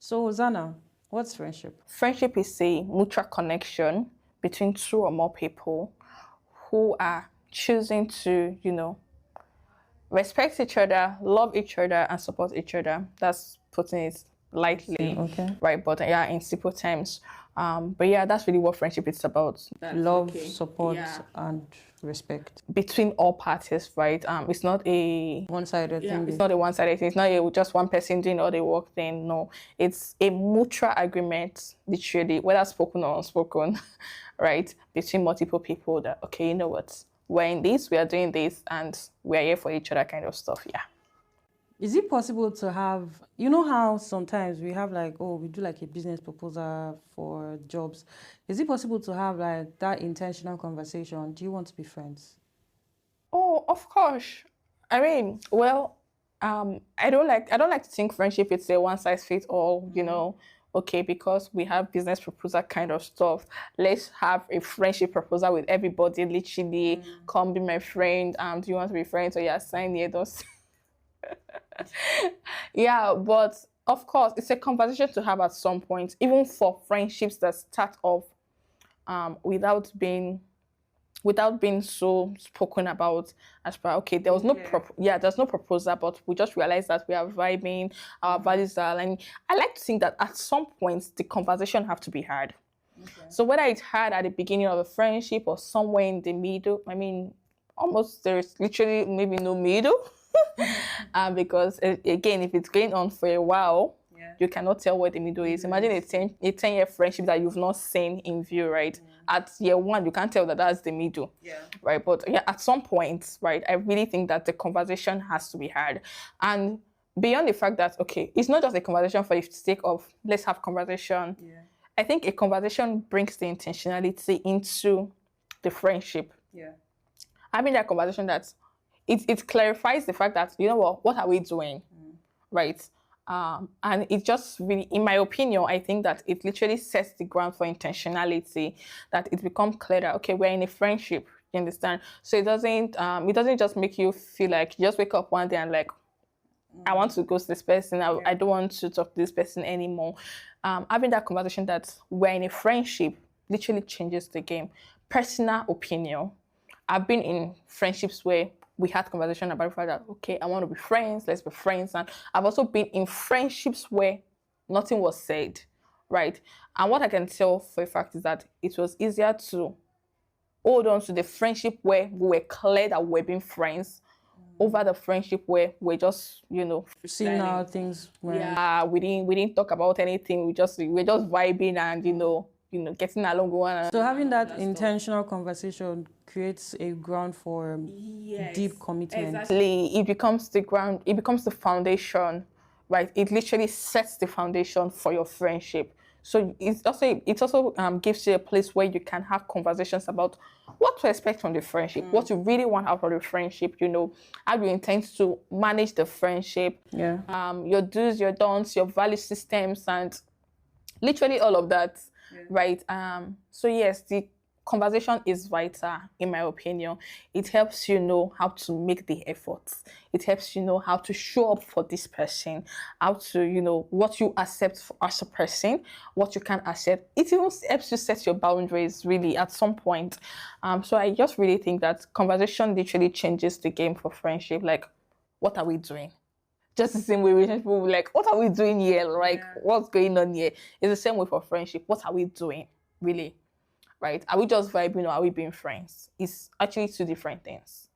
So, Zana, what's friendship? Friendship is a mutual connection between two or more people who are choosing to, respect each other, love each other, and support each other. That's putting it lightly, Okay. right? But yeah, in simple terms. But yeah, that's really what friendship is about. Love, support, and respect. Between all parties, right? It's not a One-sided thing. it's not a one-sided thing. It's not just one person doing all the work thing. No, it's a mutual agreement, literally, whether spoken or unspoken, right? Between multiple people that, okay, you know what? We're in this, we are doing this, and we're here for each other kind of stuff. Yeah. Is it possible to have, you know how sometimes we have like, oh, we do like a business proposal for jobs. Is it possible to have like that intentional conversation? Do you want to be friends? Oh, of course. I mean, well, I don't like to think friendship it's a one size fits all, Okay, because we have business proposal kind of stuff. Let's have a friendship proposal with everybody, literally. Come be my friend. Do you want to be friends? Or yeah, sign here, those. Yeah, but of course, it's a conversation to have at some point, even for friendships that start off without being so spoken about as per okay there was no there's no proposal, but we just realized that we are vibing, our values are aligning. I like to think that at some point the conversation have to be had. So whether it's had at the beginning of a friendship or somewhere in the middle, I mean, almost there's literally maybe no middle. Because again, if it's going on for a while, you cannot tell where the middle is. Imagine a 10-year friendship that you've not seen in view, right? At year one, you can't tell that that's the middle, right? But yeah, at some point, right, I really think that the conversation has to be had. And beyond the fact that, okay, it's not just a conversation for the sake of let's have conversation. I think a conversation brings the intentionality into the friendship. Having that conversation that it clarifies the fact that, you know what are we doing, right? And it just really, in my opinion, I think that it literally sets the ground for intentionality, that it becomes clear that, okay, we're in a friendship, you understand? So it doesn't just make you feel like you just wake up one day and like, I want to ghost this person. I don't want to talk to this person anymore. Having that conversation that we're in a friendship literally changes the game. Personal opinion. I've been in friendships where we had conversation about the fact that, okay, I want to be friends, let's be friends. And I've also been in friendships where nothing was said, right? And what I can tell for a fact is that it was easier to hold on to the friendship where we were clear that we're being friends over the friendship where we're just, Seeing how things went. yeah, we didn't talk about anything. We're just vibing and, getting along one. So having that intentional conversation creates a ground for deep commitment. Exactly. It becomes the ground, it becomes the foundation, right? It literally sets the foundation for your friendship. So it also gives you a place where you can have conversations about what to expect from the friendship, what you really want out of the friendship, how you intend to manage the friendship, your do's, your don'ts, your value systems, and literally all of that, right? So yes, the conversation is vital, in my opinion. It helps you know how to make the efforts. It helps you know how to show up for this person, how to, what you accept as a person, what you can accept. It even helps you set your boundaries, really, at some point. So I just really think that conversation literally changes the game for friendship. Like, what are we doing? Just the same way relationship will be like, what are we doing here? Like, what's going on here? It's the same way for friendship. What are we doing, really? Right? Are we just vibing or are we being friends? It's actually two different things.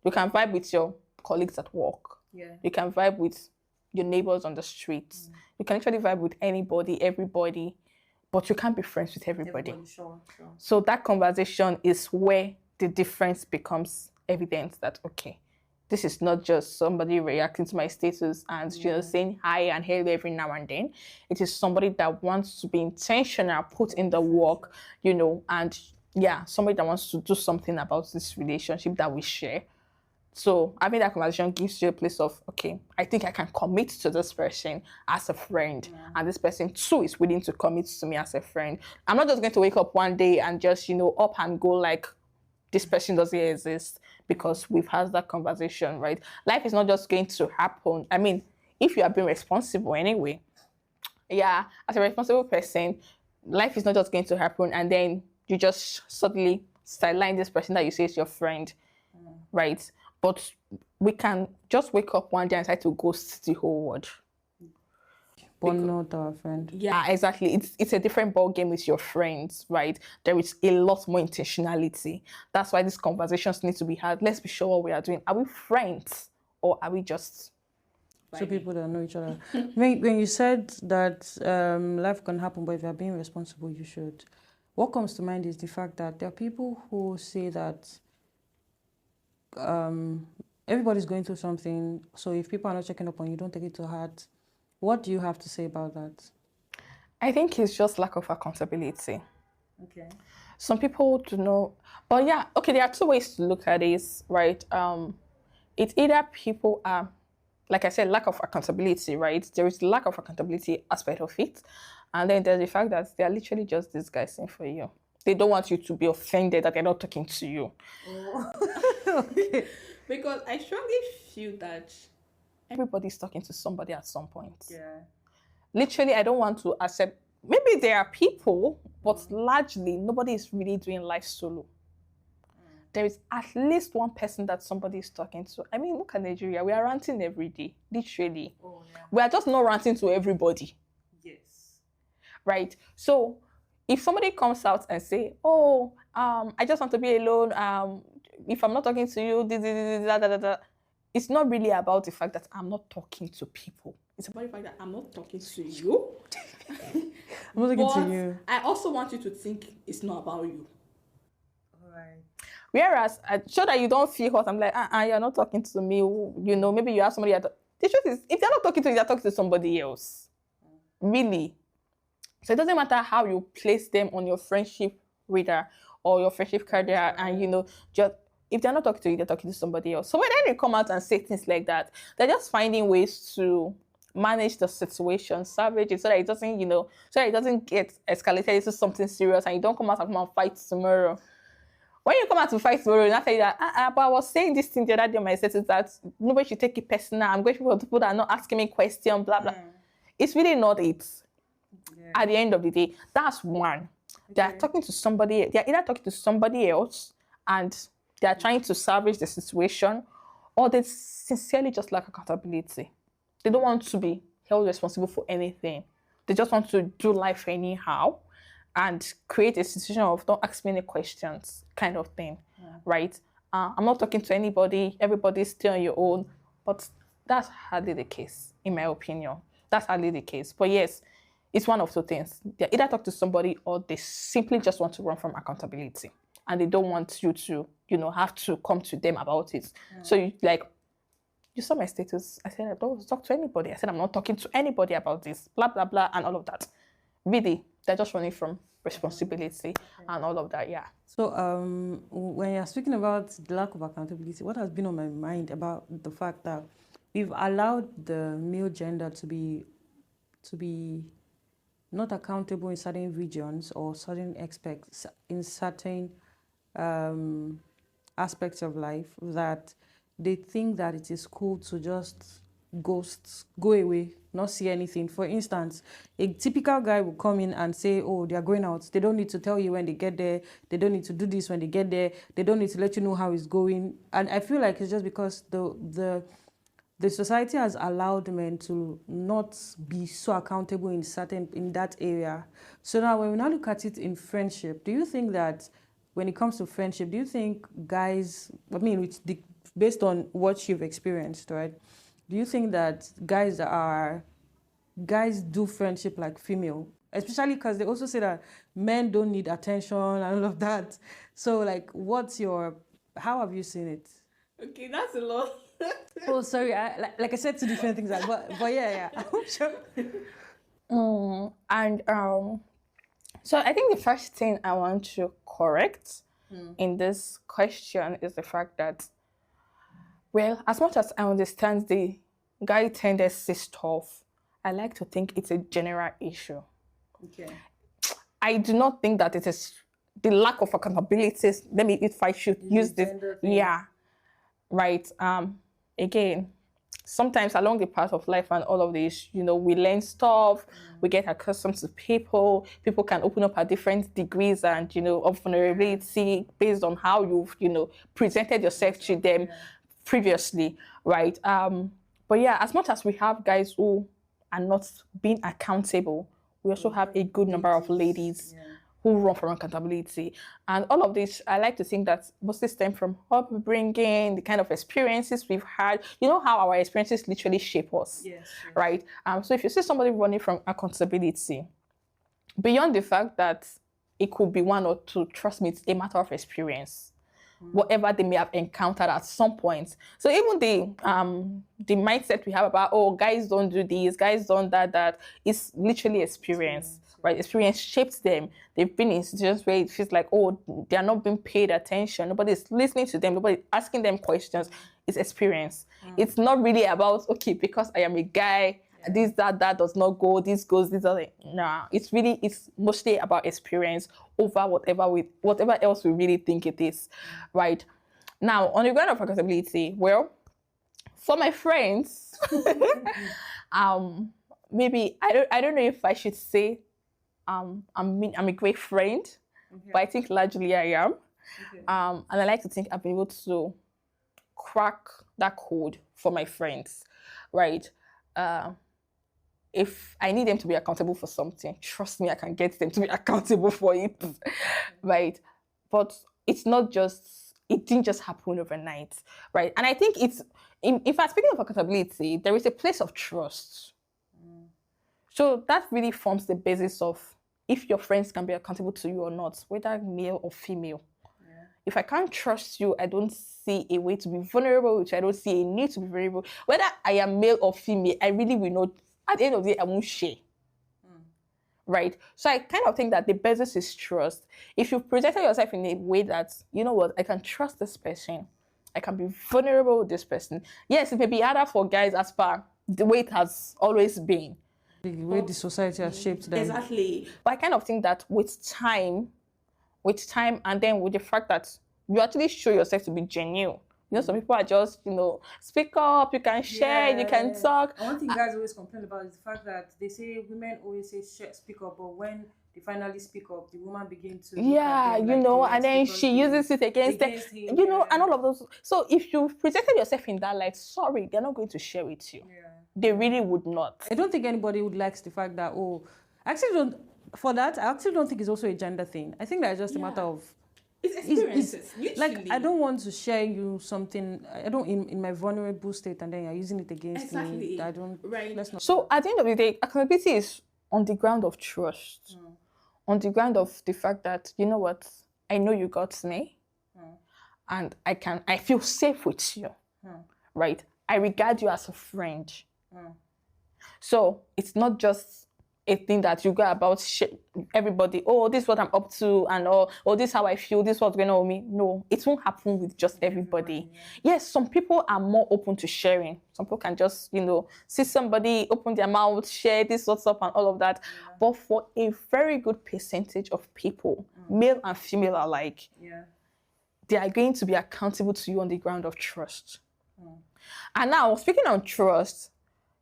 You can vibe with your colleagues at work. You can vibe with your neighbors on the streets. You can actually vibe with anybody, everybody, but you can't be friends with everybody. Sure. So that conversation is where the difference becomes evident that, okay, this is not just somebody reacting to my status and saying hi and hello every now and then. It is somebody that wants to be intentional, put in the work, and somebody that wants to do something about this relationship that we share. So having that conversation gives you a place of, okay, I think I can commit to this person as a friend, and this person too is willing to commit to me as a friend. I'm not just going to wake up one day and just, up and go like, this person doesn't exist, because we've had that conversation, right? Life is not just going to happen. I mean, if you are being responsible anyway, Yeah, as a responsible person, life is not just going to happen and then you just suddenly sideline this person that you say is your friend, right? But we can just wake up one day and decide to ghost the whole world. But not our friend. Yeah, exactly. It's a different ball game with your friends, right? There is a lot more intentionality. That's why these conversations need to be had. Let's be sure what we are doing. Are we friends or are we just two people that know each other? When you said that life can happen, but if you're being responsible, you should. What comes to mind is the fact that there are people who say that everybody's going through something, so if people are not checking up on you, don't take it to heart. What do you have to say about that? I think it's just lack of accountability. Okay. Some people do know, but yeah, okay, there are two ways to look at this, right? It's either people are, like I said, lack of accountability, right? There is lack of accountability aspect of it. And then there's the fact that they're literally just disguising for you. They don't want you to be offended that they're not talking to you. Oh. Okay. Because I strongly feel that everybody's talking to somebody at some point. Yeah. Literally, I don't want to accept, maybe there are people, but largely nobody is really doing life solo. There is at least one person that somebody is talking to. I mean, look at Nigeria. We are ranting every day, literally. Oh, yeah. We are just not ranting to everybody. Yes. Right? So if somebody comes out and say, oh, I just want to be alone. If I'm not talking to you, it's not really about the fact that I'm not talking to people. It's about the fact that I'm not talking to you. I'm not talking to you. I also want you to think it's not about you. All right. Whereas, so that you don't feel hurt, I'm like, you're not talking to me. You know, maybe you have somebody. The truth is, if they're not talking to you, they're talking to somebody else. Really. So it doesn't matter how you place them on your friendship radar or your friendship career, and you know, just if they're not talking to you, they're talking to somebody else. So when they come out and say things like that, they're just finding ways to manage the situation, salvage it, so that it doesn't, you know, so that it doesn't get escalated into something serious, and you don't come out and come and fight tomorrow. When you come out to fight tomorrow, you not say that, but I was saying this thing the other day on my set is that nobody should take it personal. I'm grateful for people that are not asking me questions, blah, blah. It's really not it. Yeah. At the end of the day, that's one. Okay. They're talking to somebody, they're either talking to somebody else and they're trying to salvage the situation, or they sincerely just lack accountability. They don't want to be held responsible for anything. They just want to do life anyhow and create a situation of don't ask me any questions kind of thing, right? I'm not talking to anybody. Everybody's still on your own. But that's hardly the case, in my opinion. That's hardly the case. But yes, it's one of two things. They either talk to somebody or they simply just want to run from accountability. And they don't want you to, you know, have to come to them about it. So you saw my status. I said, I don't talk to anybody. I said, I'm not talking to anybody about this, blah, blah, blah, and all of that. Really, they're just running from responsibility and all of that, yeah. So when you're speaking about the lack of accountability, what has been on my mind about the fact that we've allowed the male gender to be not accountable in certain regions or certain aspects in certain aspects of life, that they think that it is cool to just ghost, go away, not see anything. For instance, a typical guy will come in and say, oh, they are going out. They don't need to tell you when they get there. They don't need to do this when they get there. They don't need to let you know how it's going. And I feel like it's just because the society has allowed men to not be so accountable in that area. So now when we now look at it in friendship, do you think that when it comes to friendship, do you think guys, based on what you've experienced, right? Do you think that guys do friendship like female? Especially because they also say that men don't need attention and all of that. So like, how have you seen it? Okay, that's a lot. Oh, sorry. Like I said, two different things. But yeah. I'm sure. So I think the first thing I want to correct in this question is the fact that, well, as much as I understand the guy tendency stuff, I like to think it's a general issue. Okay. I do not think that it is the lack of accountability. Let me, if I should use this, yeah, right. Again, sometimes along the path of life and all of this, we learn stuff, we get accustomed to people. People can open up at different degrees and, of vulnerability based on how you've, presented yourself to them previously, right? But yeah, as much as we have guys who are not being accountable, we also have a good number of ladies who run from accountability. And all of this, I like to think that mostly stem from upbringing, the kind of experiences we've had. You know how our experiences literally shape us, right? So if you see somebody running from accountability, beyond the fact that it could be one or two, trust me, it's a matter of experience. Whatever they may have encountered at some point. So even the mindset we have about, oh, guys don't do this, guys don't that is literally experience, right? Experience shapes them. They've been in situations where it feels like, oh, they are not being paid attention. Nobody's listening to them. Nobody's asking them questions. It's experience. It's not really about, okay, because I am a guy, this, that does not go, this goes, this doesn't. Nah, it's mostly about experience over whatever else we really think it is, right? Now, on the ground of accountability, well, for my friends, maybe I don't know if I should say I'm a great friend, but I think largely I am. And I like to think I've been able to crack that code for my friends, right? If I need them to be accountable for something, trust me, I can get them to be accountable for it, right? But it didn't just happen overnight, right? And I think in fact, speaking of accountability, there is a place of trust. So that really forms the basis of if your friends can be accountable to you or not, whether male or female. If I can't trust you, I don't see a way to be vulnerable, which I don't see a need to be vulnerable. Whether I am male or female, I really will not. At the end of the day, I won't share. Right? So I kind of think that the basis is trust. If you've presented yourself in a way that, you know what, I can trust this person. I can be vulnerable with this person. Yes, it may be harder for guys as per the way it has always been. The way the society has shaped them. Exactly. But I kind of think that with time, and then with the fact that you actually show yourself to be genuine. Some people are just, speak up, you can share, you can talk. And one thing guys always complain about is the fact that they say women always say speak up, but when they finally speak up, the woman begins to and then she uses it against them, and all of those. So if you've presented yourself in that light, sorry, they're not going to share with you. They really would not. I don't think anybody would like the fact that, I actually don't think it's also a gender thing. I think that's just a matter of it's experiences. Like, I don't want to share you something. I don't in my vulnerable state, and then you're using it against me. I don't. Right. Let's not. So at the end of the day, accountability is on the ground of trust, on the ground of the fact that you know what, I know you got me, and I feel safe with you, right? I regard you as a friend. So it's not just a thing that you go about everybody, this is what I'm up to, and this is how I feel, this is what's going on with me. No, it won't happen with just everybody. Yes, some people are more open to sharing. Some people can just, see somebody, open their mouth, share this, what's up, and all of that. But for a very good percentage of people, male and female alike, they are going to be accountable to you on the ground of trust. And now, speaking on trust,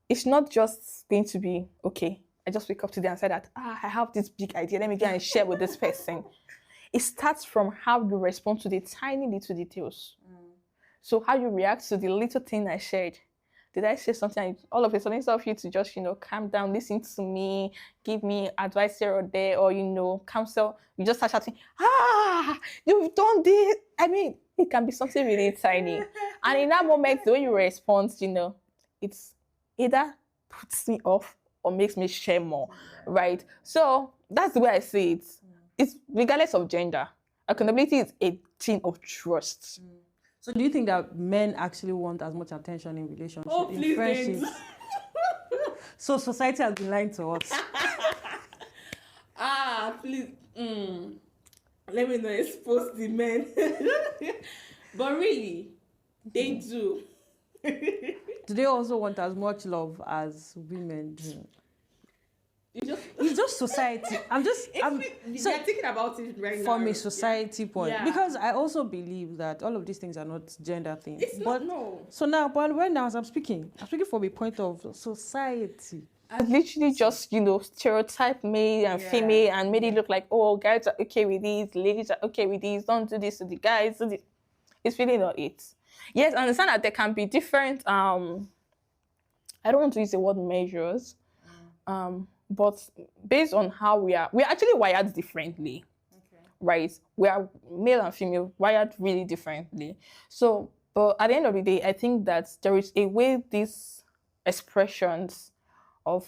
it's not just going to be, okay, I just wake up today and say that, I have this big idea. Let me go and share with this person. It starts from how you respond to the tiny little details. So how you react to the little thing I shared. Did I say something? And all of a sudden, instead of you to just, calm down, listen to me, give me advice here or there, or, counsel, you just start shouting, you've done this. I mean, it can be something really tiny. And in that moment, the way you respond, it's either puts me off or makes me share more, right? So that's the way I see it. It's regardless of gender. Accountability is a thing of trust. So do you think that men actually want as much attention in relationships, in friendships? So society has been lying to us. Please. Let me not expose the men. But really, they do. Do they also want as much love as women do? It's just society. I'm so you're thinking about it right now. From a society point. Yeah. Because I also believe that all of these things are not gender things. It's not, no. So now, but when now as I'm speaking from a point of society. I literally just, stereotype male and female and made it look like, oh, guys are okay with this, ladies are okay with this, don't do this to the guys. Do this. It's really not it. Yes, I understand that there can be different, I don't want to use the word measures, but based on how we're actually wired differently, right? We are male and female wired really differently. So, but at the end of the day, I think that there is a way these expressions of,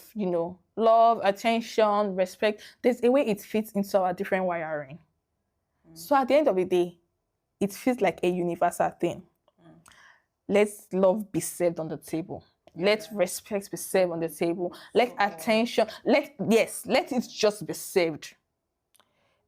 love, attention, respect, there's a way it fits into our different wiring. So at the end of the day, it feels like a universal thing. Let's love be served on the table. Let respect be served on the table. Let attention, let it just be served.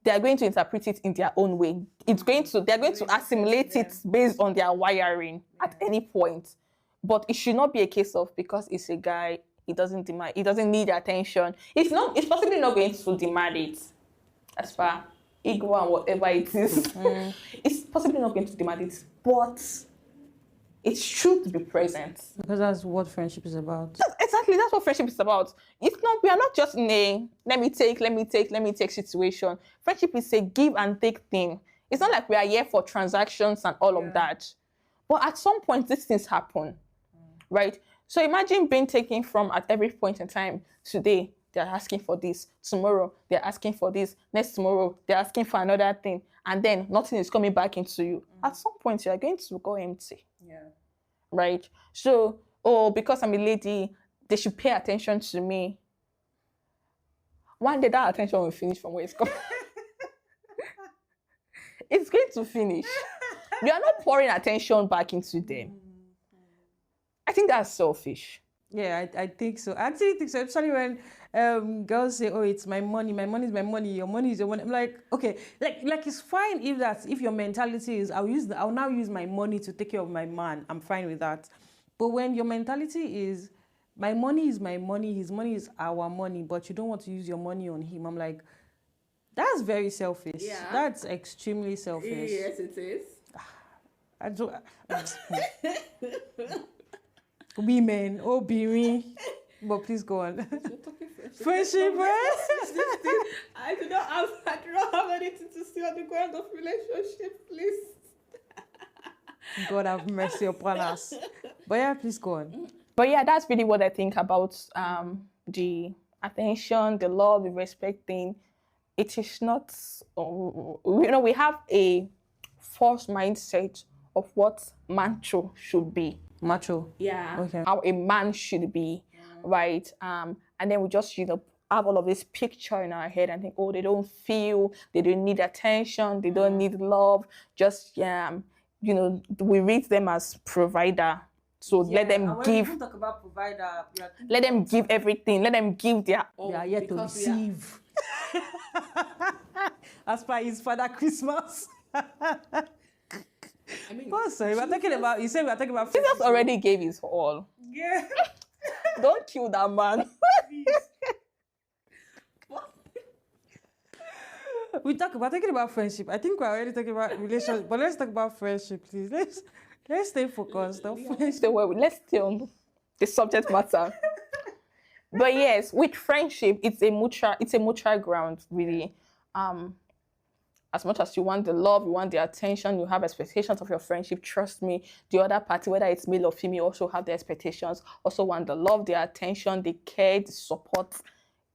They are going to interpret it in their own way. They're going to assimilate it based on their wiring at any point. But it should not be a case of, because it's a guy, it doesn't need attention. It's possibly not going to demand it as far ego and whatever it is. It's possibly not going to demand it, but it should be present. Because that's what friendship is about. That's what friendship is about. We are not just in a let me take situation. Friendship is a give and take thing. It's not like we are here for transactions and all of that. But at some point, these things happen, right? So imagine being taken from at every point in time. Today, they're asking for this. Tomorrow, they're asking for this. Next tomorrow, they're asking for another thing. And then nothing is coming back into you. At some point, you are going to go empty. Yeah. Right? So, because I'm a lady, they should pay attention to me. One day, that attention will finish from where it's coming. It's going to finish. You are not pouring attention back into them. I think that's selfish. Yeah, I think so. I actually think so. Especially when girls say, "Oh, it's my money. My money is my money. Your money is your money." I'm like, okay, like it's fine if your mentality is, I'll now use my money to take care of my man. I'm fine with that. But when your mentality is, my money is my money, his money is our money, but you don't want to use your money on him, I'm like, that's very selfish. Yeah. That's extremely selfish. Yes, it is. I don't. Women, me. But please go on. Friendship, I do not have anything to say on the ground of relationship, please. God have mercy upon us. But yeah, please go on. But yeah, that's really what I think about the attention, the love, the respect thing. It is not, we have a false mindset of what macho should be. Macho. Yeah. Okay. How a man should be, right? And then we just, have all of this picture in our head and think, oh, they don't feel, they don't need attention, they don't need love. Just, we read them as provider. So let them give. When talk about provider, let them give everything. Let them give their all. They are here to receive. As far as Father Christmas. I mean, sorry, you said we're talking about. Jesus already gave his all. Yeah. Don't kill that man. We're talking about friendship. I think we're already talking about relationship, but let's talk about friendship, please. Let's stay focused. Let's stay on the subject matter. But yes, with friendship, it's a mutual ground, really. As much as you want the love, you want the attention, you have expectations of your friendship, trust me, the other party, whether it's male or female, also have the expectations, also want the love, the attention, the care, the support.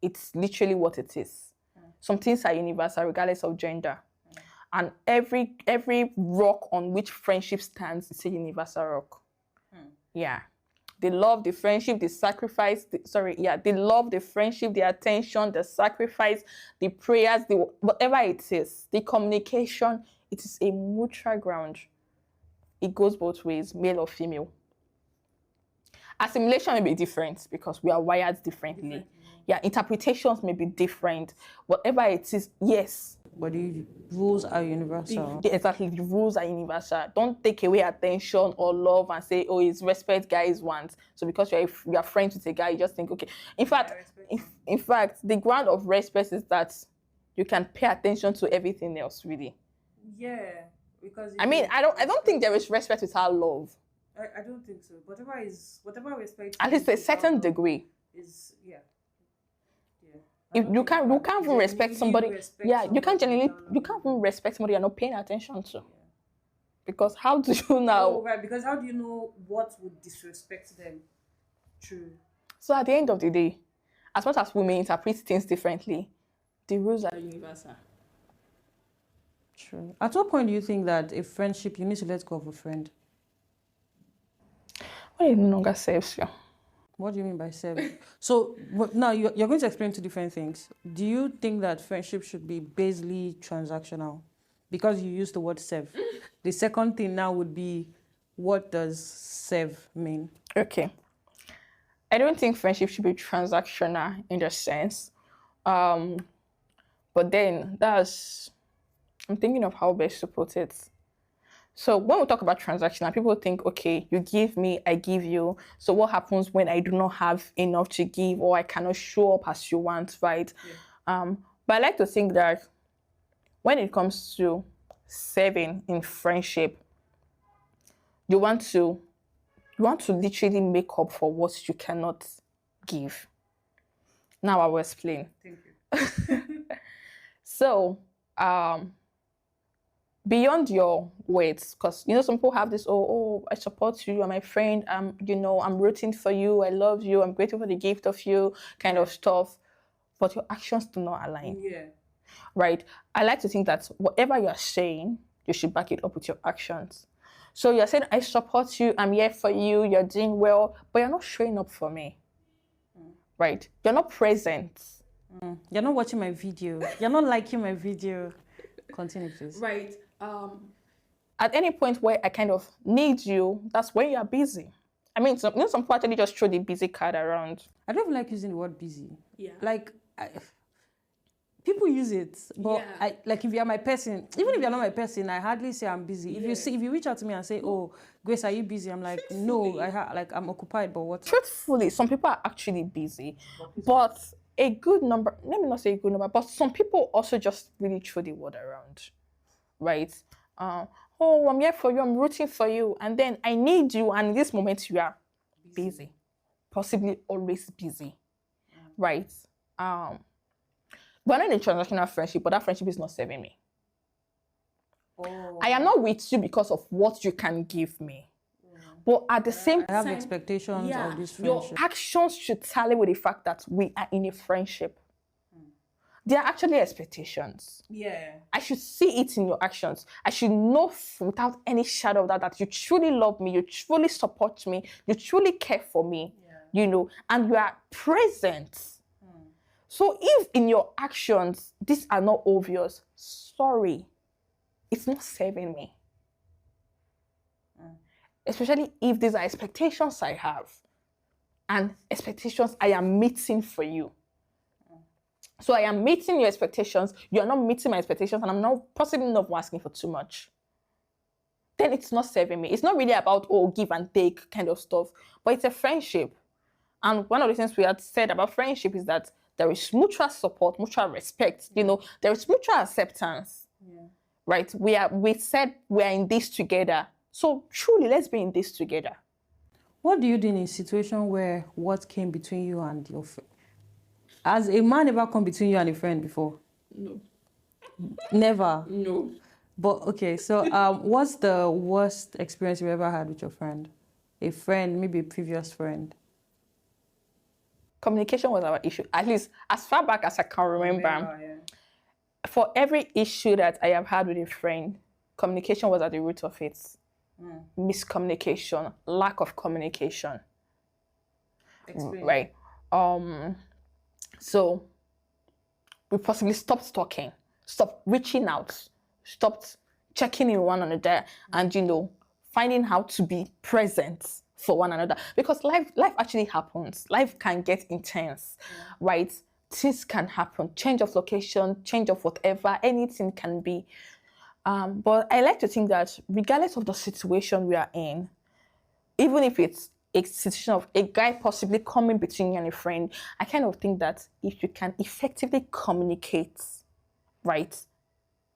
It's literally what it is. Some things are universal, regardless of gender. And every rock on which friendship stands is a universal rock. Yeah. They love the friendship, the sacrifice, they love the friendship, the attention, the sacrifice, the prayers, whatever it is, the communication, it is a mutual ground. It goes both ways, male or female. Assimilation may be different because we are wired differently. Yeah, interpretations may be different. Whatever it is, yes, but the rules are universal. Exactly, the rules are universal. Don't take away attention or love and say, oh, it's respect guys want. So because you're friends with a guy, you just think, okay. In fact, in fact, the ground of respect is that you can pay attention to everything else, really. Yeah, because I mean, I don't think there is respect without love. I don't think so. Whatever respect, at least a certain degree, is if you can't even respect somebody, you can't even respect somebody you're not paying attention to. Because how do you now? Oh, right, because how do you know what would disrespect them? True. So at the end of the day, as much as we may interpret things differently, the rules are universal. True. At what point do you think that a friendship, you need to let go of a friend? When it no longer serves you. What do you mean by serve? So now you're going to explain two different things. Do you think that friendship should be basically transactional? Because you used the word serve. The second thing now would be, what does serve mean? Okay. I don't think friendship should be transactional in the sense. But then I'm thinking of how best to put it. So when we talk about transactional, people think, okay, you give me, I give you. So what happens when I do not have enough to give or I cannot show up as you want, right? Yeah. But I like to think that when it comes to serving in friendship, you want to literally make up for what you cannot give. Now I will explain. Thank you. So, beyond your words, because some people have this, I support you, you're my friend, I'm rooting for you, I love you, I'm grateful for the gift of you, kind of stuff, but your actions do not align. Yeah. Right? I like to think that whatever you're saying, you should back it up with your actions. So you're saying, I support you, I'm here for you, you're doing well, but you're not showing up for me. Right? You're not present. You're not watching my video. You're not liking my video. Continue, please. Right. At any point where I kind of need you, that's when you're busy. I mean, some people actually just throw the busy card around. I don't even like using the word busy. Yeah. Like, people use it, but yeah. Like if you're my person, even if you're not my person, I hardly say I'm busy. Yeah. If you reach out to me and say, "Oh, Grace, are you busy?" I'm like, "No, I'm occupied." But what? Truthfully, some people are actually busy, but a good number. Let me not say a good number, but some people also just really throw the word around, right? Oh, I'm here for you. I'm rooting for you, and then I need you, and in this moment you are busy, possibly always busy, right? We're not in a transactional friendship, but that friendship is not serving me. Oh. I am not with you because of what you can give me. But at the same time, I have expectations of this friendship. Your actions should tally with the fact that we are in a friendship. There are actually expectations. Yeah. I should see it in your actions. I should know without any shadow of doubt that you truly love me, you truly support me, you truly care for me, and you are present. So if in your actions, these are not obvious, sorry, it's not serving me. Especially if these are expectations I have and expectations I am meeting for you. So I am meeting your expectations, you are not meeting my expectations, and I'm not possibly not asking for too much. Then it's not serving me. It's not really about, give and take kind of stuff, but it's a friendship. And one of the things we had said about friendship is that there is mutual support, mutual respect, there is mutual acceptance, right? We said we are in this together. So truly, let's be in this together. What do you do in a situation where what came between you and your friend? Has a man ever come between you and a friend before? No. Never? No. But okay, so what's the worst experience you ever had with your friend? A friend, maybe a previous friend? Communication was our issue, at least as far back as I can remember. For every issue that I have had with a friend, communication was at the root of it. Miscommunication, lack of communication. Explain. Right. So we possibly stopped talking, stopped reaching out, stopped checking in one another, and finding how to be present for one another, because life actually happens. Life can get intense, right? things can happen. Change of location, change of whatever, anything can be. But I like to think that regardless of the situation we are in, even if it's a situation of a guy possibly coming between you and a friend, I kind of think that if you can effectively communicate, right,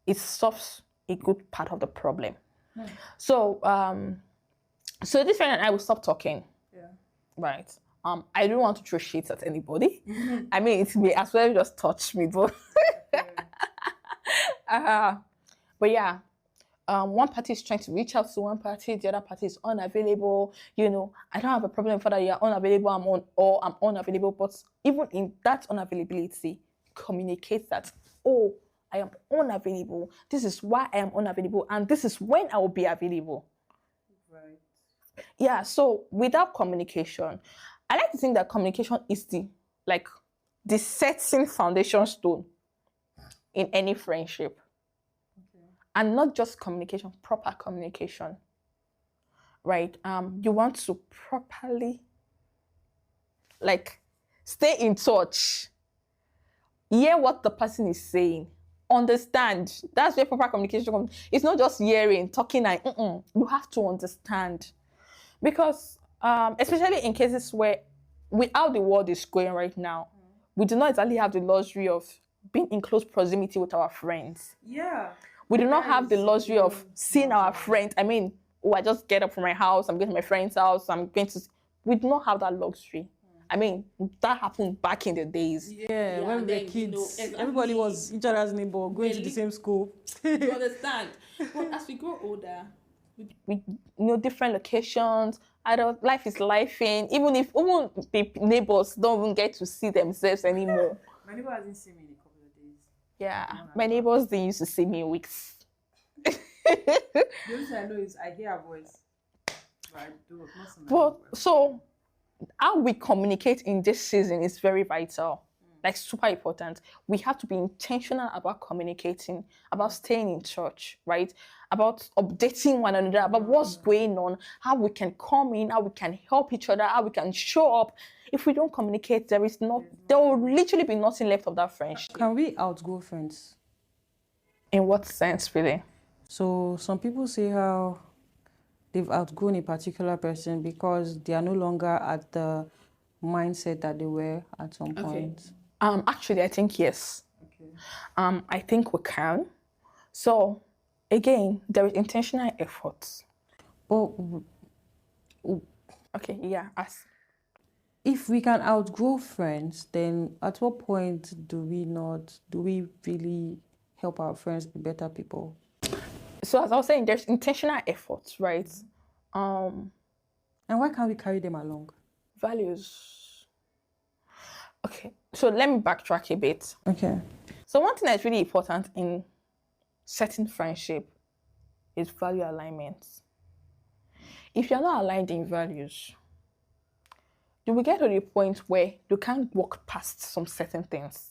it solves a good part of the problem. So, so this friend and I will stop talking. Yeah. Right. I don't want to throw shit at anybody. I mean, it may as well just touch me, but but yeah, one party is trying to reach out to one party, the other party is unavailable. You know, I don't have a problem for that you're unavailable, I'm unavailable. But even in that unavailability, communicate that, oh, I am unavailable. This is why I am unavailable, and this is when I will be available. Right. Yeah, so without communication, I like to think that communication is the setting foundation stone in any friendship. Okay. And not just communication, proper communication. Right? You want to properly stay in touch. Hear what the person is saying. Understand. That's where proper communication comes. It's not just hearing, talking, and you have to understand. Because especially in cases where, with how the world is going right now, we do not exactly have the luxury of being in close proximity with our friends. Yeah. We do not have the luxury of seeing our friends. I mean, I just get up from my house, I'm going to my friend's house, we do not have that luxury. I mean, that happened back in the days. Yeah, when we were kids, everybody was each other's neighbor, going to the same school. You understand? But as we grow older, we know different locations. Life is lifing. Even the neighbors don't even get to see themselves anymore. My neighbor hasn't seen me in a couple of days. Yeah, my neighbors didn't used to see me in weeks. The only thing I know is I hear her voice. But so how we communicate in this season is very vital. Super important. We have to be intentional about communicating, about staying in touch, right? About updating one another, about what's going on, how we can come in, how we can help each other, how we can show up. If we don't communicate, there will literally be nothing left of that friendship. Can we outgrow friends? In what sense, really? So some people say how they've outgrown a particular person because they are no longer at the mindset that they were at some point. Actually, I think yes. Okay. I think we can. So, again, there is intentional effort. But okay, yeah. If we can outgrow friends, then at what point do we really help our friends be better people? So as I was saying, there's intentional effort, right? And why can't we carry them along? Values. Okay, so let me backtrack a bit. Okay. So one thing that's really important in certain friendship is value alignment. If you're not aligned in values, you will get to the point where you can't walk past some certain things.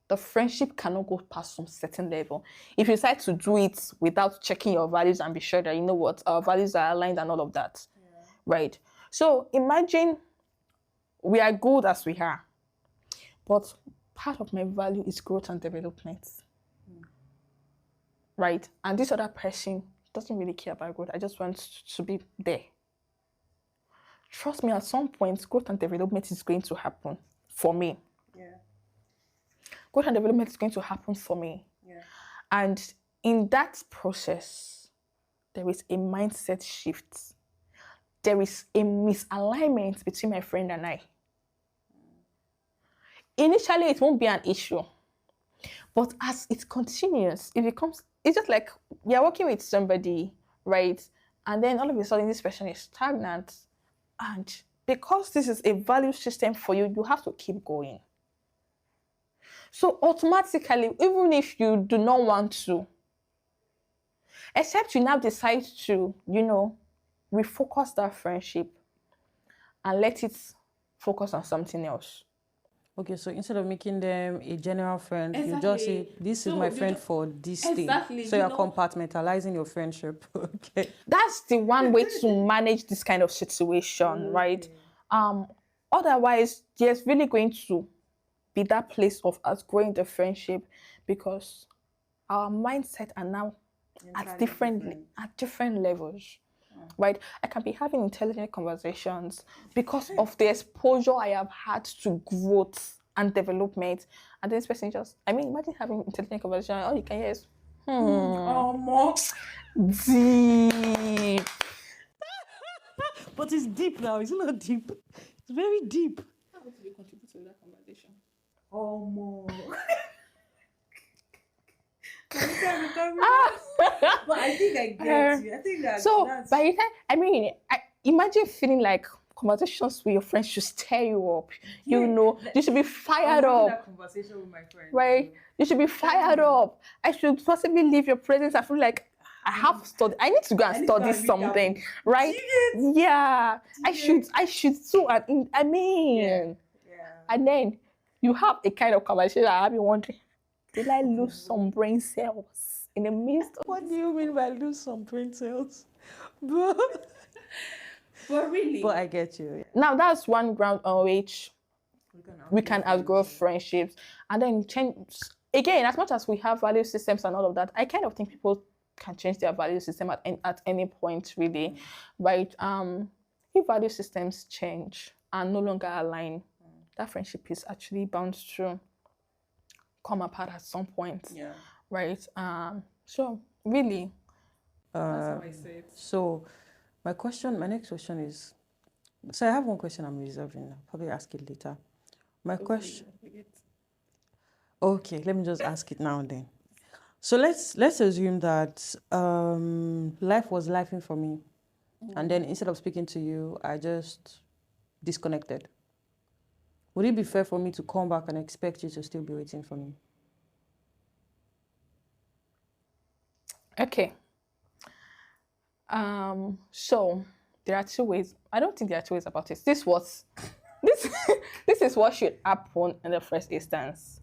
The friendship cannot go past some certain level. If you decide to do it without checking your values and be sure that you know what our values are aligned and all of that, right? So imagine we are good as we are, but part of my value is growth and development, right? And this other person doesn't really care about growth. I just want to be there. Trust me, at some point, growth and development is going to happen for me. Yeah. Growth and development is going to happen for me. Yeah. And in that process, there is a mindset shift. There is a misalignment between my friend and I. Initially, it won't be an issue. But as it continues, it's just like you're working with somebody, right? And then all of a sudden, this person is stagnant. And because this is a value system for you, you have to keep going. So automatically, even if you do not want to, except you now decide to, refocus that friendship and let it focus on something else. Okay, so instead of making them a general friend, you just say, this is my friend for this thing. So you're compartmentalizing your friendship. Okay. That's the one way to manage this kind of situation, right? Otherwise, there's really going to be that place of us growing the friendship, because our mindset are now at different levels. Right? I can be having intelligent conversations because of the exposure I have had to growth and development. And this person just, I mean, imagine having intelligent conversation, all you can hear is, Oh, more. deep. But it's deep now. It's not deep. It's very deep. How do we contribute to that conversation? Oh, more. But I think I get you. I think that. So that's... by the time, I mean, imagine feeling like conversations with your friends should stir you up. You know, you should be fired up. That conversation with my friend. Right? You should be fired up. I should possibly leave your presence. I feel like I have studied. I need to go and study something, right? Yeah. I should too. I mean, and then you have a kind of conversation that I've been wondering, did I lose some brain cells in the midst of... What do you mean by lose some brain cells? But really? But I get you. Now that's one ground on which we can outgrow friendships. And then change, again, as much as we have value systems and all of that, I kind of think people can change their value system at any point, really. Right? If value systems change and no longer align, that friendship is actually bound to come apart at some point. Yeah. Right? So really, that's how I say it. So my next question is, so I have one question I'm reserving. I'll probably ask it later. My question. Okay, let me just ask it now and then. So let's assume that life was lifing for me, and then instead of speaking to you, I just disconnected. Would it be fair for me to come back and expect you to still be waiting for me? Okay. So there are two ways. I don't think there are two ways about it. This is what should happen in the first instance.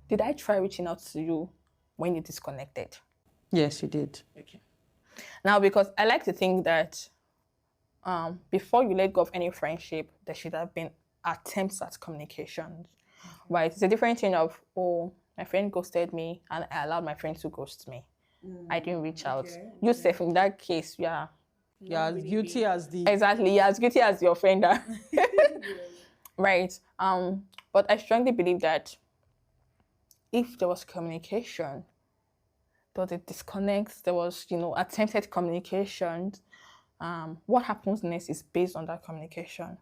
Did I try reaching out to you when you disconnected? Yes, you did. Okay. Now, because I like to think that before you let go of any friendship, there should have been attempts at communication, right? It's a different thing of, oh, my friend ghosted me and I allowed my friend to ghost me. I didn't reach out. You said in that case, you're as guilty as the... Exactly, you're as guilty as the offender. Right. But I strongly believe that if there was communication, there was a disconnect, there was, attempted communication, what happens next is based on that communication.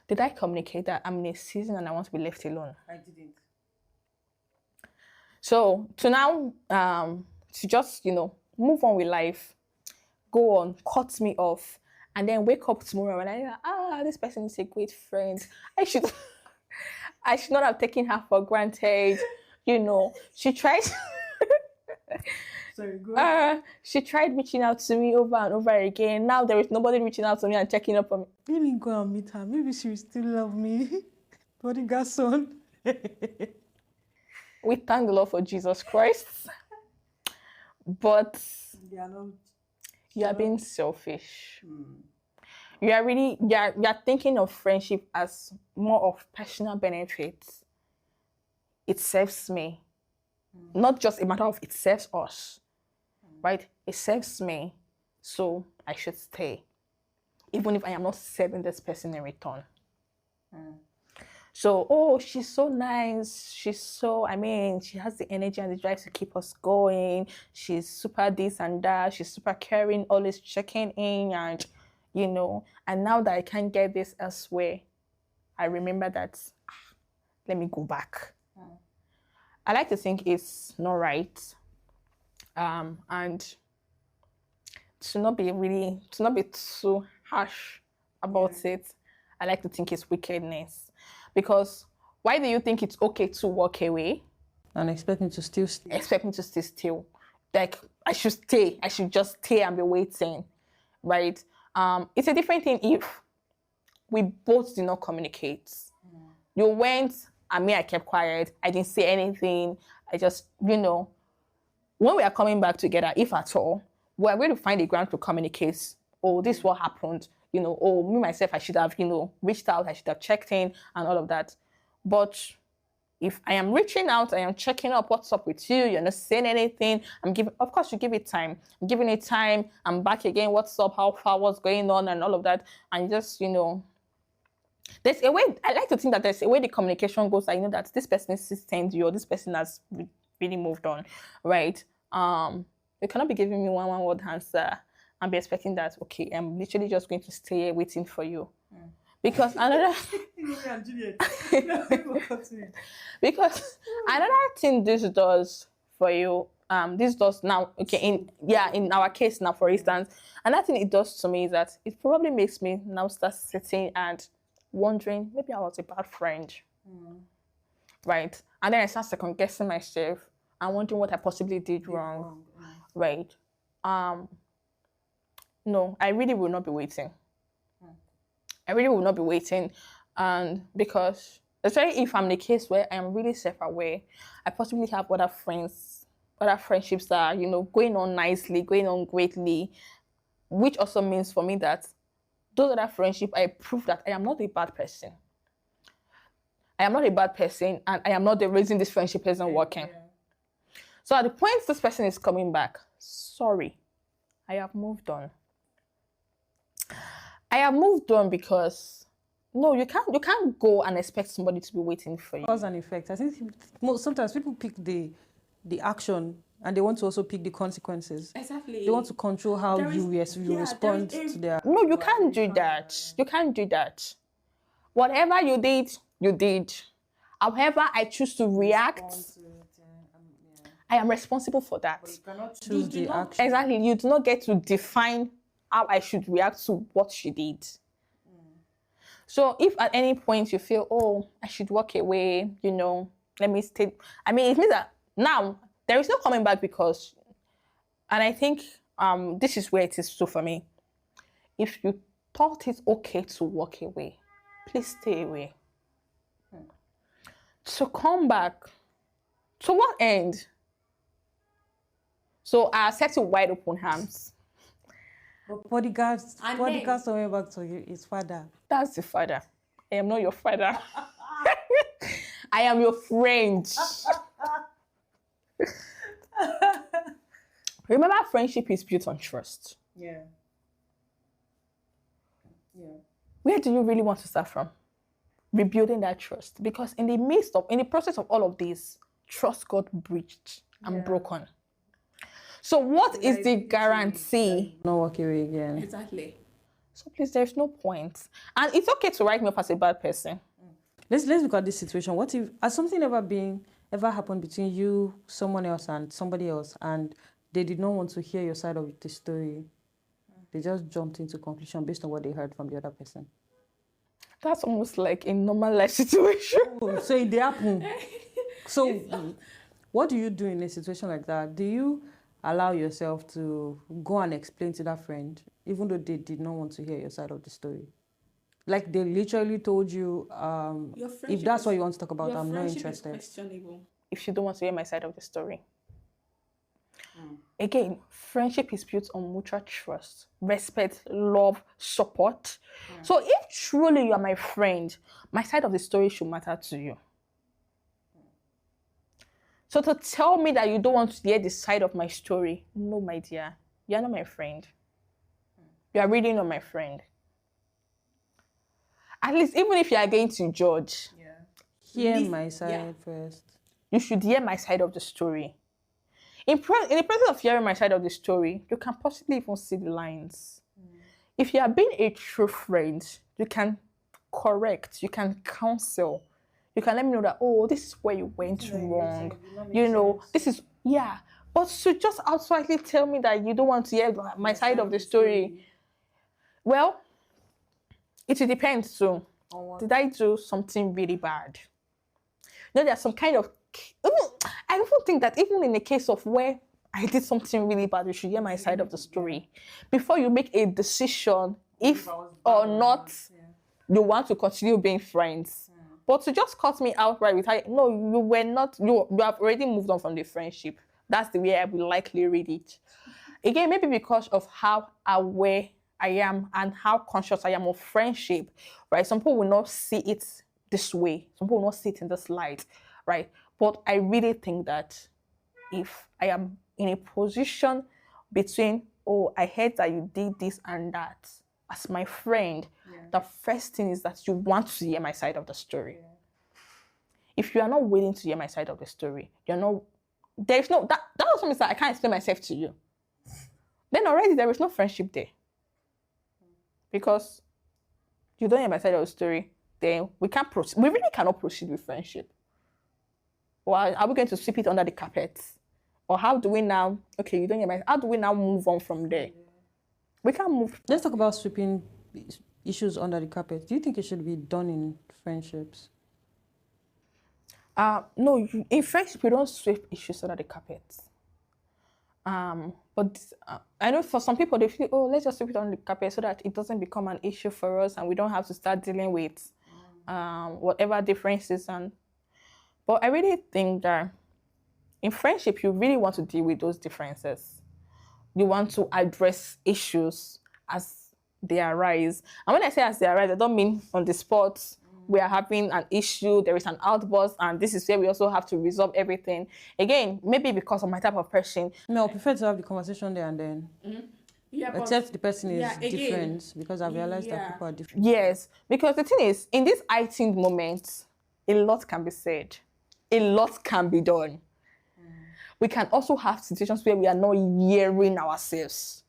Did I communicate that I'm in a season and I want to be left alone? I didn't. So to now, to just, move on with life, go on, cut me off, and then wake up tomorrow and this person is a great friend. I should not have taken her for granted. She tried. Sorry, go ahead. She tried reaching out to me over and over again. Now there is nobody reaching out to me and checking up on me. Let me go and meet her. Maybe she will still love me. Prodigal son. We thank the Lord for Jesus Christ. But you are being selfish. You are really, you are thinking of friendship as more of personal benefits. It serves me. Not just a matter of it serves us, right? It serves me, so I should stay, even if I am not serving this person in return. So, she's so nice. She has the energy and the drive to keep us going. She's super this and that. She's super caring, always checking in, and and now that I can't get this elsewhere, I remember that, let me go back. I like to think it's not right, and to not be too harsh about it. I like to think it's wickedness, because why do you think it's okay to walk away and expect me to still stay? Expect me to stay still, like I should stay. I should just stay and be waiting, right? It's a different thing if we both did not communicate. You went. I kept quiet. I didn't say anything. I just, when we are coming back together, if at all, we're going to find a ground to communicate. Oh, this is what happened. Me, myself, I should have, reached out. I should have checked in and all of that. But If I am reaching out, I am checking up, what's up with you? You're not saying anything. Of course, you give it time. I'm giving it time. I'm back again. What's up? How far? What's going on? And all of that. And just, there's a way. I like to think that there's a way the communication goes. I know that this person is systemed you, or this person has really moved on, right? You cannot be giving me one word answer and be expecting that, okay, I'm literally just going to stay here waiting for you. Because another because another thing this does for you, this does now, okay, in our case now, for instance, another thing it does to me is that it probably makes me now start sitting and wondering, maybe I was a bad friend. Right? And then I start second guessing myself and wondering what I possibly did wrong. Right? No, I really will not be waiting. I really will not be waiting. And because, especially if I'm in a case where I am really self-aware, I possibly have other friendships that are, going on nicely, going on greatly, which also means for me that those other friendships, I prove that I am not a bad person. I am not a bad person, and I am not the reason this friendship isn't working. So at the point this person is coming back, sorry, I have moved on. I have moved on because no, you can't go and expect somebody to be waiting for you. Cause and effect. I think sometimes people pick the action and they want to also pick the consequences. Exactly. They want to control how you respond to their. No, you can't do that. You can't do that. Whatever you did, you did. However, I choose to react. I am responsible for that. But you cannot choose the action. Exactly. You do not get to define how I should react to what she did. So if at any point you feel, oh, I should walk away, let me stay. I mean, it means that now there is no coming back because, and I think this is where it is so for me. If you thought it's okay to walk away, please stay away. To come back, to what end? So I accept you wide open arms. Bodyguards coming back to you, his father. That's the father. I am not your father. I am your friend. Remember, friendship is built on trust. Yeah. Where do you really want to start from? Rebuilding that trust. Because in the process of all of this, trust got breached and broken. So what is the guarantee? Not walk away again. Exactly. So please, there's no point. And it's okay to write me off as a bad person. Let's look at this situation. What if has something ever happened between you, someone else, and somebody else, and they did not want to hear your side of the story? They just jumped into conclusion based on what they heard from the other person. That's almost like a normal life situation. Oh, so it happened. So what do you do in a situation like that? Do you allow yourself to go and explain to that friend, even though they did not want to hear your side of the story? Like they literally told you, if that's what you want to talk about, I'm not interested. If you don't want to hear my side of the story. Again, friendship is built on mutual trust, respect, love, support. So if truly you are my friend, my side of the story should matter to you. So to tell me that you don't want to hear the side of my story, no, my dear, you are not my friend. You are really not my friend. At least, even if you are going to judge, hear my side first. You should hear my side of the story. In the process of hearing my side of the story, you can possibly even see the lines. If you are being a true friend, you can correct, you can counsel. You can let me know that, oh, this is where you went wrong. This is, But to just outrightly tell me that you don't want to hear my side of the story, well, it will depend. So, did I do something really bad? There's some kind of, I even think that even in the case of where I did something really bad, you should hear my side of the story before you make a decision if or not you want to continue being friends. But to just cut me outright with, no, you were not, you have already moved on from the friendship. That's the way I would likely read it. Again, maybe because of how aware I am and how conscious I am of friendship, right? Some people will not see it this way. Some people will not see it in this light. right? But I really think that if I am in a position between, oh, I heard that you did this and that, as my friend, the first thing is that you want to hear my side of the story. Yeah. If you are not willing to hear my side of the story, there's no, that also means that I can't explain myself to you. Then already there is no friendship there. Because you don't hear my side of the story, then we can't proceed. We really cannot proceed with friendship. Or are we going to sweep it under the carpet? Or how do we now, okay, you don't hear my, how do we now move on from there? We can't move. Let's talk about sweeping issues under the carpet. Do you think it should be done in friendships? No, in friendship, you don't sweep issues under the carpet. But I know for some people, they feel, oh, let's just sweep it under the carpet so that it doesn't become an issue for us and we don't have to start dealing with whatever differences. But I really think that in friendship, you really want to deal with those differences. You want to address issues as they arise. And when I say as they arise, I don't mean on the spot. We are having an issue, there is an outburst, and this is where we also have to resolve everything. Again, maybe because of my type of person. No, I prefer to have the conversation there and then. Mm-hmm. Yeah, except the person is different, because I've realized that people are different. Yes, because the thing is, in this heightened moment, a lot can be said. A lot can be done. We can also have situations where we are not hearing ourselves.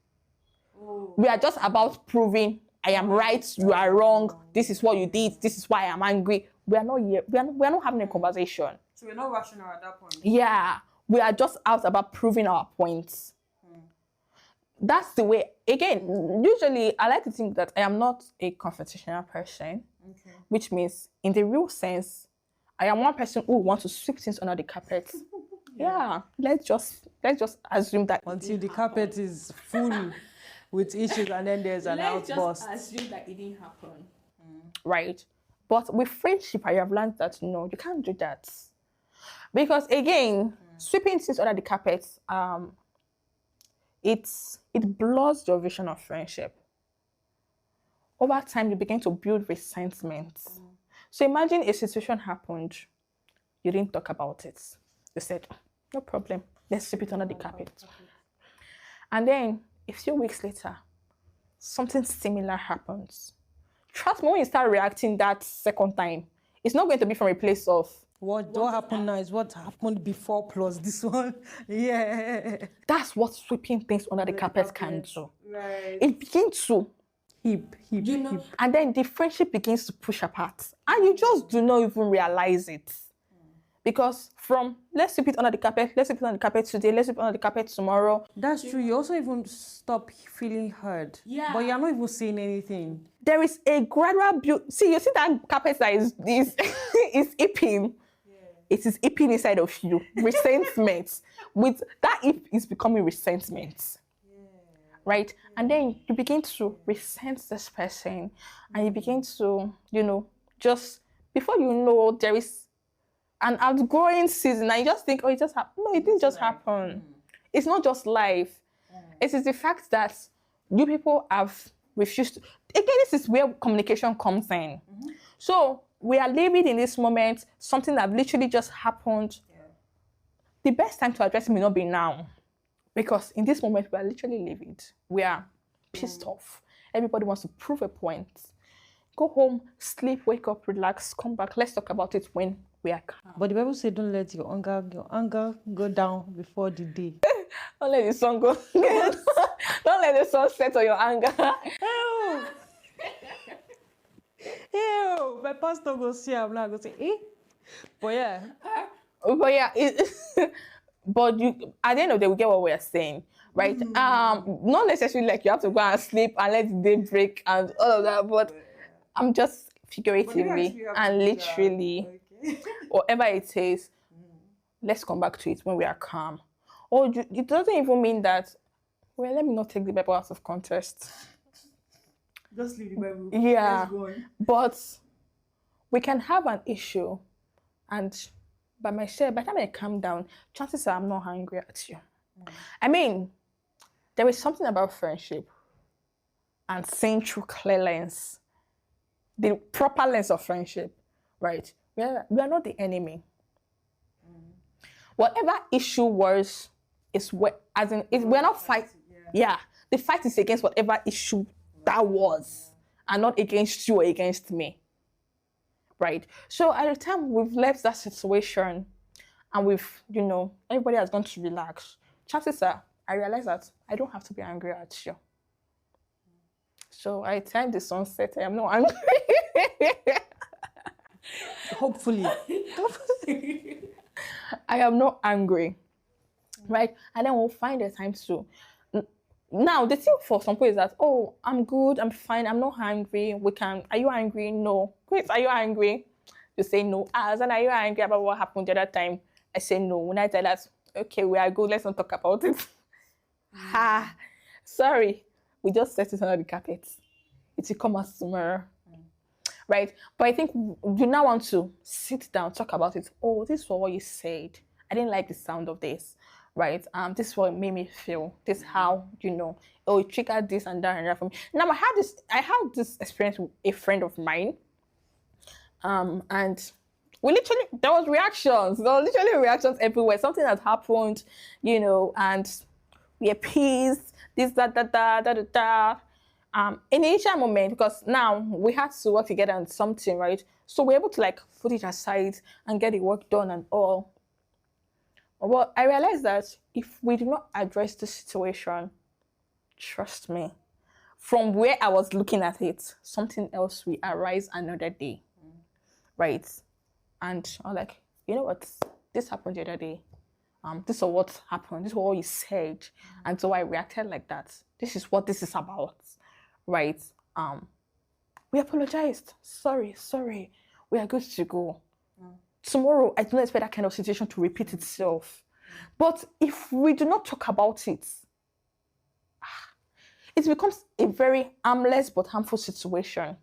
Oh. We are just about proving, I am right, you are wrong, this is what you did, this is why I'm angry. We are not here, we are not having a conversation. So we're not rational at that point. Yeah, we are just out about proving our points. That's the way, again, usually I like to think that I am not a confrontational person, which means in the real sense, I am one person who wants to sweep things under the carpet. Yeah, let's just assume that until the carpet is full with issues and then there's an outburst. Let's just assume that it didn't happen. Right. But with friendship, I have learned that no, you can't do that. Because again, sweeping things under the carpet, it blurs your vision of friendship. Over time, you begin to build resentment. So imagine a situation happened, you didn't talk about it. You said, no problem, let's sweep it under the carpet. And then a few weeks later, something similar happens. Trust me, when you start reacting that second time, it's not going to be from a place of what happened now is what happened before plus this one. Yeah. That's what sweeping things under the carpet can do. Right. It begins to heap. And then the friendship begins to push apart. And you just do not even realize it. Because from let's sweep it under the carpet today, let's sweep it under the carpet tomorrow. That's true. You also even stop feeling heard. Yeah. But you're not even saying anything. There is a gradual build. See, you see that carpet that is eeping. Yeah. It is eeping inside of you. Resentment. With that eep is becoming resentment. Yeah. Right? And then you begin to resent this person. And you begin to, just before you know, there is an outgrowing season, and you just think, oh, it just happened. No, it didn't just happen. It's not just life. It is the fact that you people have refused. Again, this is where communication comes in. So we are living in this moment, something that literally just happened. The best time to address it may not be now, because in this moment we are literally livid. We are pissed off. Everybody wants to prove a point. Go home, sleep, wake up, relax, come back. Let's talk about it when we are calm. But the Bible says, don't let your anger go down before the day. Don't let the sun go. Don't let the sun set on your anger. Ew. My pastor goes see, I'm not going to say, eh? But yeah. But you, at the end of the day, we get what we are saying, right? Not necessarily like you have to go and sleep and let the day break and all of that, but I'm just figuratively and literally, whatever it is, let's come back to it when we are calm. Or it doesn't even mean that, well, let me not take the Bible out of context. Just leave the Bible. Yeah. But we can have an issue, and by the time I calm down, chances are I'm not angry at you. I mean, there is something about friendship and seeing through clear lens, the proper lens of friendship, right? We are not the enemy. whatever issue was, is what, as in, we're not fighting. Yeah, the fight is against whatever issue that was, and not against you or against me. Right? So at the time we've left that situation and we've, everybody has gone to relax, chances are, I realize that I don't have to be angry at you. So I time the sunset, I am not angry. Hopefully. I am not angry. Right? And then we'll find the time to. Now, the thing for some people is that, oh, I'm good, I'm fine, I'm not angry. Are you angry? No. Great, are you angry? You say no. Then are you angry about what happened the other time? I say no. When I tell us, okay, we are good, let's not talk about it. Sorry. We just set it under the carpet. It will come out tomorrow. Right? But I think you now want to sit down, talk about it. Oh, this is what you said. I didn't like the sound of this. Right? This is what made me feel. This is how, it triggered this and that for me. Now I had this experience with a friend of mine. And there was literally reactions everywhere. Something had happened, and we appeased, this, that, in the initial moment, because now we had to work together on something, right? So we're able to put it aside and get the work done and all. Well, I realized that if we do not address the situation, trust me, from where I was looking at it, something else will arise another day, right? And I'm like, you know what? This happened the other day. This is what happened. This is what you said. And so I reacted like that. This is what this is about, right? We apologized. Sorry. We are good to go. Tomorrow, I do not expect that kind of situation to repeat itself. But if we do not talk about it, it becomes a very harmless but harmful situation.